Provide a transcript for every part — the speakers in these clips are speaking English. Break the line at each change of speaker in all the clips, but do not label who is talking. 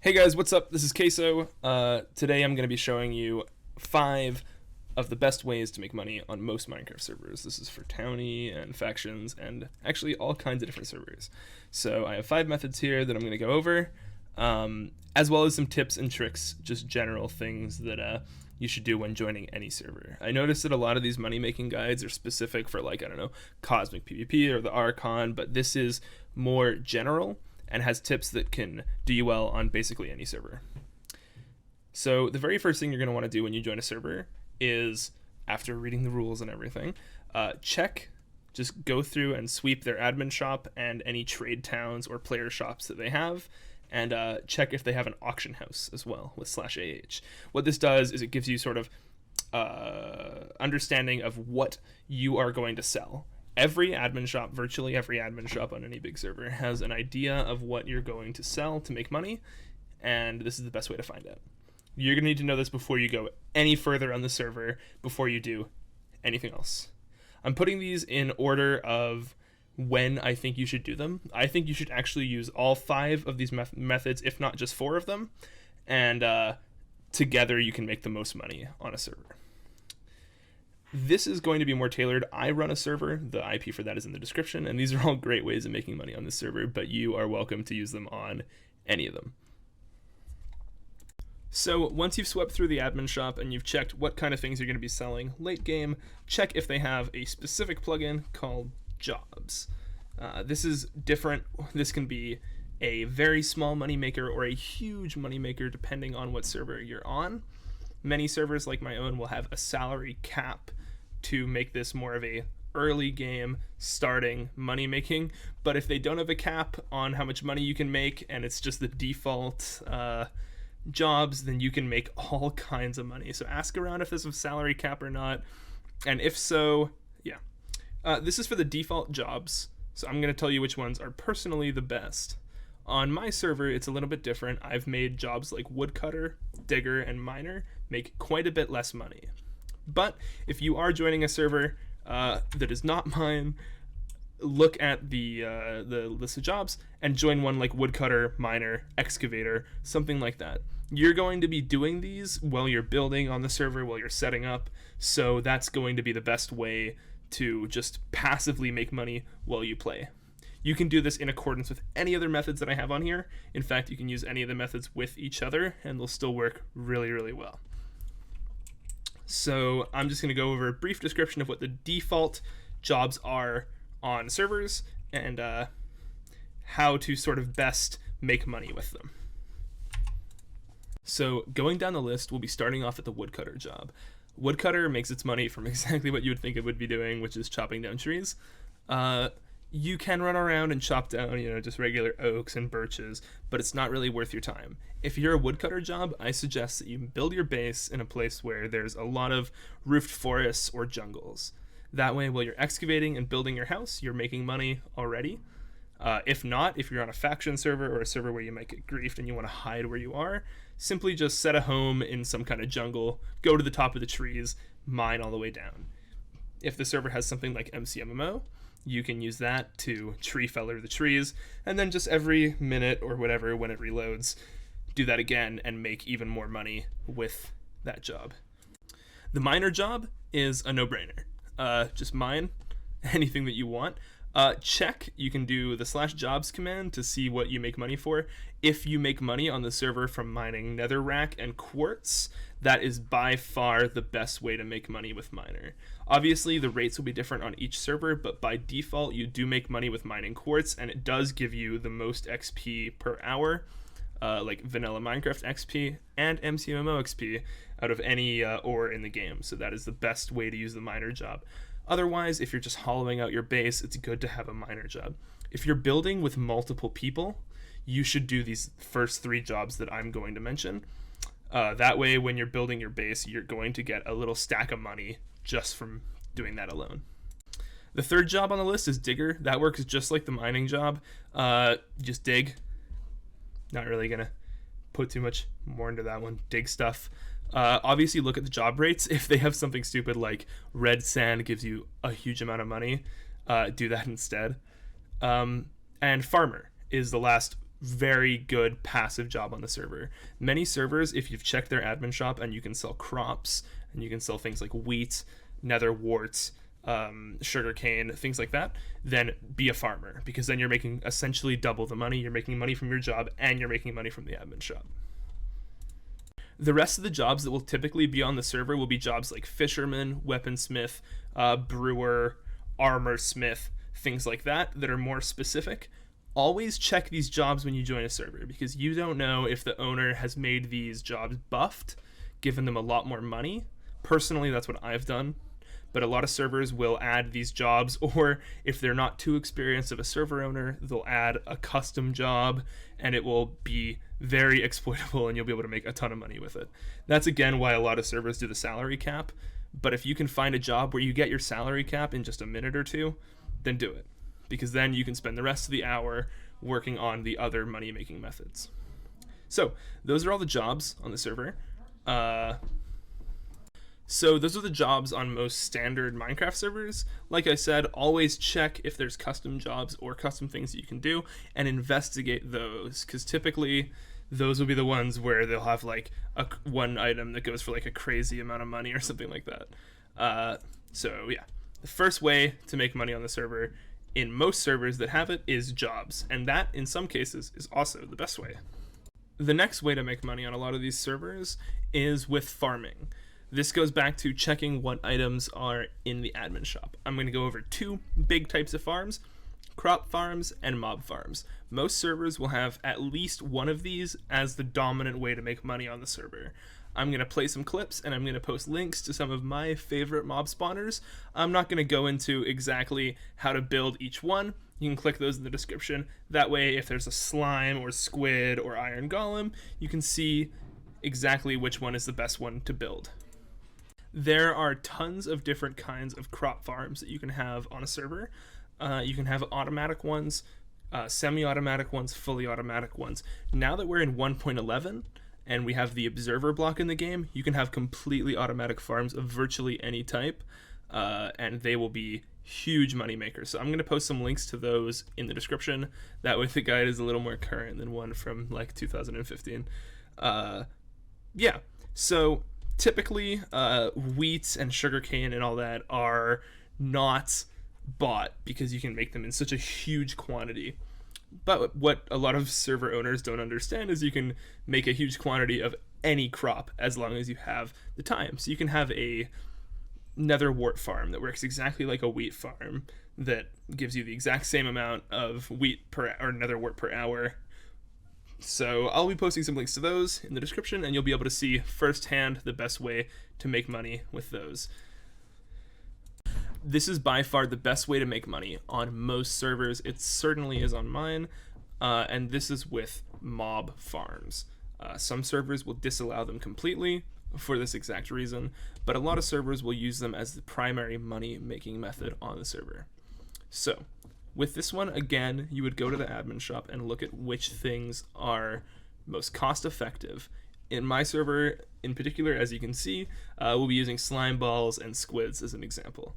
Hey guys, what's up? This is Queso. Today I'm going to be showing you 5 of the best ways to make money on most Minecraft servers. This is for Towny and factions and actually all kinds of different servers. So I have 5 methods here that I'm going to go over, as well as some tips and tricks, just general things that you should do when joining any server. I noticed that a lot of these money-making guides are specific for, like, I don't know, Cosmic PvP or the Archon, but this is more general and has tips that can do you well on basically any server. So the very first thing you're going to want to do when you join a server is, after reading the rules and everything, just go through and sweep their admin shop and any trade towns or player shops that they have, and check if they have an auction house as well with /AH. What this does is it gives you sort of understanding of what you are going to sell. Every admin shop, virtually every admin shop on any big server, has an idea of what you're going to sell to make money, and this is the best way to find out. You're going to need to know this before you go any further on the server, before you do anything else. I'm putting these in order of when I think you should do them. I think you should actually use all 5 of these methods, if not just 4 of them, and together you can make the most money on a server. This is going to be more tailored. I run a server. The IP for that is in the description, and these are all great ways of making money on this server, but you are welcome to use them on any of them. So once you've swept through the admin shop and you've checked what kind of things you're going to be selling late game, check if they have a specific plugin called Jobs. This is different. This can be a very small money maker or a huge money maker depending on what server you're on. Many servers like my own will have a salary cap to make this more of a early game starting money making, but if they don't have a cap on how much money you can make and it's just the default jobs, then you can make all kinds of money. So ask around if there's a salary cap or not, and if so, yeah. This is for the default jobs, so I'm going to tell you which ones are personally the best. On my server, it's a little bit different. I've made jobs like Woodcutter, Digger, and Miner make quite a bit less money. But if you are joining a server that is not mine, look at the list of jobs and join one like Woodcutter, Miner, Excavator, something like that. You're going to be doing these while you're building on the server, while you're setting up, so that's going to be the best way to just passively make money while you play. You can do this in accordance with any other methods that I have on here. In fact, you can use any of the methods with each other and they'll still work really, really well. So I'm just going to go over a brief description of what the default jobs are on servers and how to sort of best make money with them. So going down the list, we'll be starting off at the Woodcutter job. Woodcutter makes its money from exactly what you would think it would be doing, which is chopping down trees. You can run around and chop down, just regular oaks and birches, but it's not really worth your time. If you're a woodcutter job, I suggest that you build your base in a place where there's a lot of roofed forests or jungles. That way, while you're excavating and building your house, you're making money already. If not, if you're on a faction server or a server where you might get griefed and you want to hide where you are, simply just set a home in some kind of jungle, go to the top of the trees, mine all the way down. If the server has something like MCMMO, you can use that to tree feller the trees, and then just every minute or whatever when it reloads, do that again and make even more money with that job. The miner job is a no-brainer. Just mine anything that you want. Check, you can do the /jobs command to see what you make money for. If you make money on the server from mining netherrack and quartz, that is by far the best way to make money with miner. Obviously, the rates will be different on each server, but by default, you do make money with mining quartz, and it does give you the most XP per hour, like vanilla Minecraft XP and MCMMO XP out of any ore in the game. So that is the best way to use the miner job. Otherwise, if you're just hollowing out your base, it's good to have a miner job. If you're building with multiple people, you should do these first 3 jobs that I'm going to mention. That way, when you're building your base, you're going to get a little stack of money just from doing that alone. The third job on the list is Digger. That works just like the mining job. Just dig. Not really going to put too much more into that one. Dig stuff. Obviously, look at the job rates. If they have something stupid like red sand gives you a huge amount of money, do that instead. And farmer is the last very good passive job on the server. Many servers, if you've checked their admin shop and you can sell crops and you can sell things like wheat, nether warts, sugarcane, things like that, then be a farmer, because then you're making essentially double the money. You're making money from your job and you're making money from the admin shop. The rest of the jobs that will typically be on the server will be jobs like fisherman, weaponsmith, brewer, armor smith, things like that are more specific. Always check these jobs when you join a server, because you don't know if the owner has made these jobs buffed, given them a lot more money. Personally, that's what I've done. But a lot of servers will add these jobs, or if they're not too experienced of a server owner, they'll add a custom job, and it will be very exploitable and you'll be able to make a ton of money with it. That's again why a lot of servers do the salary cap. But if you can find a job where you get your salary cap in just a minute or two, then do it, because then you can spend the rest of the hour working on the other money making methods. So those are all the jobs on the server. So those are the jobs on most standard Minecraft servers. Like I said, always check if there's custom jobs or custom things that you can do and investigate those, because typically those will be the ones where they'll have like one item that goes for like a crazy amount of money or something like that. So yeah, the first way to make money on the server in most servers that have it is jobs, and that in some cases is also the best way. The next way to make money on a lot of these servers is with farming. This goes back to checking what items are in the admin shop. I'm going to go over two big types of farms: crop farms and mob farms. Most servers will have at least one of these as the dominant way to make money on the server. I'm going to play some clips and I'm going to post links to some of my favorite mob spawners. I'm not going to go into exactly how to build each one. You can click those in the description. That way, if there's a slime or squid or iron golem, you can see exactly which one is the best one to build. There are tons of different kinds of crop farms that you can have on a server. You can have automatic ones, semi-automatic ones, fully automatic ones. Now that we're in 1.11 and we have the observer block in the game, you can have completely automatic farms of virtually any type, and they will be huge money makers. So I'm going to post some links to those in the description. That way the guide is a little more current than one from like 2015. Yeah, so typically wheat and sugarcane and all that are not bought because you can make them in such a huge quantity. But what a lot of server owners don't understand is you can make a huge quantity of any crop as long as you have the time. So you can have a nether wart farm that works exactly like a wheat farm that gives you the exact same amount of wheat per or nether wart per hour. So I'll be posting some links to those in the description, and you'll be able to see firsthand the best way to make money with those. This is by far the best way to make money on most servers. It certainly is on mine, and this is with mob farms. Some servers will disallow them completely for this exact reason, but a lot of servers will use them as the primary money-making method on the server. So with this one, again, you would go to the admin shop and look at which things are most cost-effective. In my server, in particular, as you can see, we'll be using slime balls and squids as an example.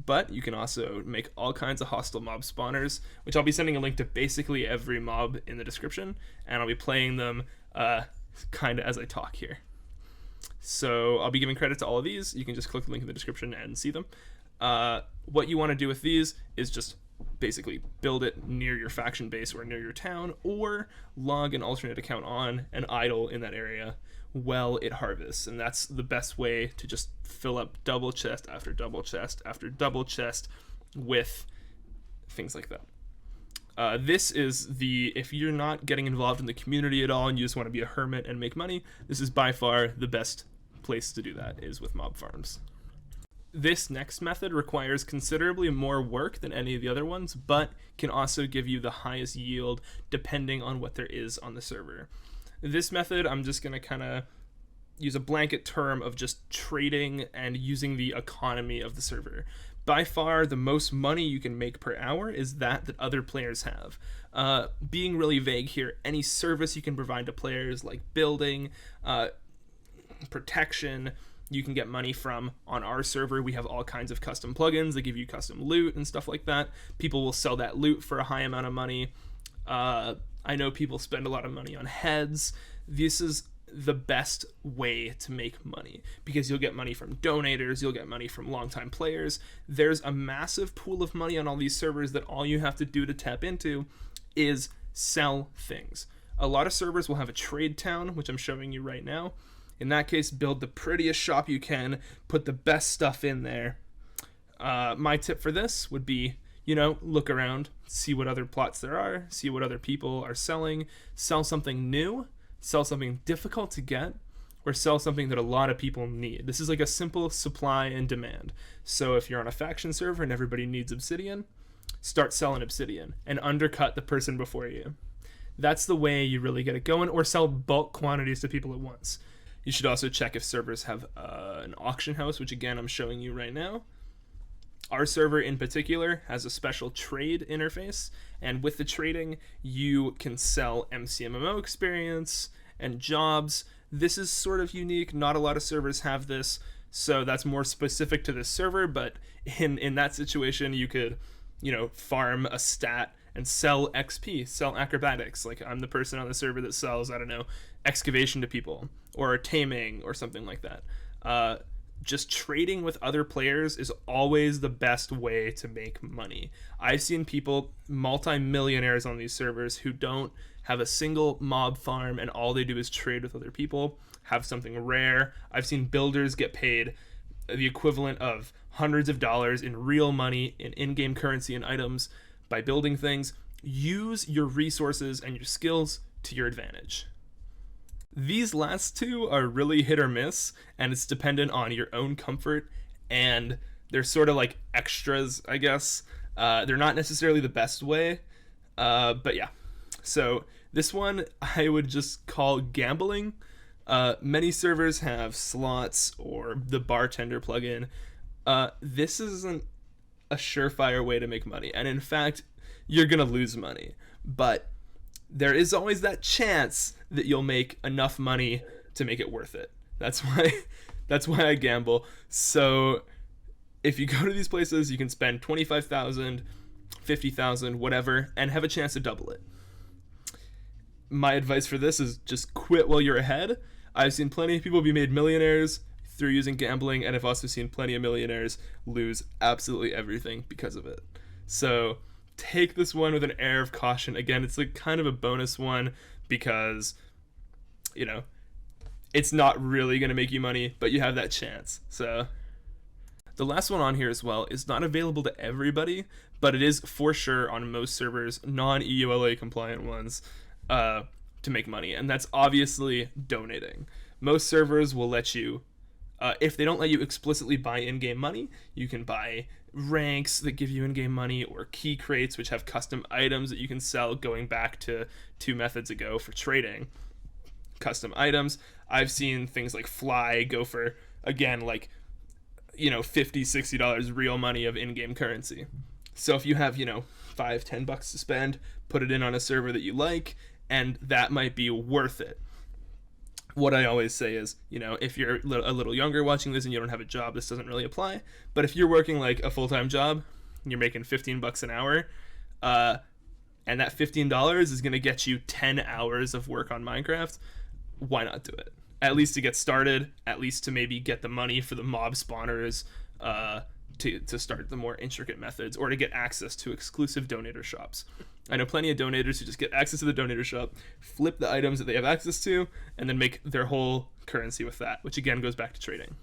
But you can also make all kinds of hostile mob spawners, which I'll be sending a link to basically every mob in the description, and I'll be playing them kind of as I talk here. So I'll be giving credit to all of these. You can just click the link in the description and see them. What you want to do with these is just basically build it near your faction base or near your town, or log an alternate account on and idle in that area while it harvests. And that's the best way to just fill up double chest after double chest after double chest with things like that. This is if you're not getting involved in the community at all and you just want to be a hermit and make money, this is by far the best place to do that, is with mob farms. This next method requires considerably more work than any of the other ones, but can also give you the highest yield depending on what there is on the server. This method, I'm just going to kind of use a blanket term of just trading and using the economy of the server. By far, the most money you can make per hour is that other players have. Being really vague here, any service you can provide to players, like building, protection, you can get money from. On our server, we have all kinds of custom plugins that give you custom loot and stuff like that. People will sell that loot for a high amount of money. I know people spend a lot of money on heads. This is the best way to make money because you'll get money from donators, you'll get money from longtime players. There's a massive pool of money on all these servers that all you have to do to tap into is sell things. A lot of servers will have a trade town, which I'm showing you right now. In that case, build the prettiest shop you can, put the best stuff in there. My tip for this would be, look around, see what other plots there are, see what other people are selling, sell something new, sell something difficult to get, or sell something that a lot of people need. This is like a simple supply and demand. So if you're on a faction server and everybody needs obsidian, start selling obsidian and undercut the person before you. That's the way you really get it going, or sell bulk quantities to people at once. You should also check if servers have an auction house, which again, I'm showing you right now. Our server in particular has a special trade interface, and with the trading, you can sell MCMMO experience and jobs. This is sort of unique. Not a lot of servers have this, so that's more specific to this server, but in that situation, you could, farm a stat and sell XP, sell acrobatics. Like, I'm the person on the server that sells, excavation to people, or taming, or something like that. Just trading with other players is always the best way to make money. I've seen people, multi-millionaires on these servers, who don't have a single mob farm and all they do is trade with other people, have something rare. I've seen builders get paid the equivalent of hundreds of dollars in real money, in in-game currency and items, by building things. Use your resources and your skills to your advantage. These last two are really hit or miss, and it's dependent on your own comfort, and they're sort of like extras, I guess. They're not necessarily the best way, but yeah. So this one I would just call gambling. Many servers have slots or the bartender plugin. This isn't a surefire way to make money, and in fact, you're gonna lose money, but there is always that chance that you'll make enough money to make it worth it. That's why I gamble. So if you go to these places, you can spend 25,000, 50,000, whatever, and have a chance to double it. My advice for this is just quit while you're ahead. I've seen plenty of people be made millionaires through using gambling, and I've also seen plenty of millionaires lose absolutely everything because of it. So take this one with an air of caution. Again, it's like kind of a bonus one because, it's not really going to make you money, but you have that chance. So the last one on here as well is not available to everybody, but it is for sure on most servers, non-EULA compliant ones, to make money. And that's obviously donating. Most servers will let you, if they don't let you explicitly buy in-game money, you can buy ranks that give you in-game money, or key crates which have custom items that you can sell, going back to 2 methods ago for trading custom items. I've seen things like Fly go for, again, like, $50-$60 real money of in-game currency. So if you have, $5-10 to spend, put it in on a server that you like, and that might be worth it. What I always say is, if you're a little younger watching this and you don't have a job, this doesn't really apply. But if you're working like a full-time job and you're making $15 an hour, and that $15 is going to get you 10 hours of work on Minecraft, why not do it? At least to get started, at least to maybe get the money for the mob spawners, to start the more intricate methods, or to get access to exclusive donator shops. I know plenty of donators who just get access to the donator shop, flip the items that they have access to, and then make their whole currency with that, which again goes back to trading.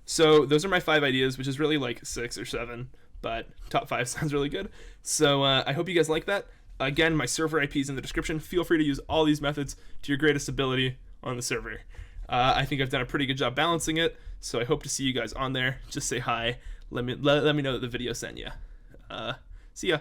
So those are my 5 ideas, which is really like 6 or 7, but top 5 sounds really good. So I hope you guys like that. Again, my server IP is in the description. Feel free to use all these methods to your greatest ability on the server. I think I've done a pretty good job balancing it, so I hope to see you guys on there. Just say hi. Let me know that the video sent you. See ya.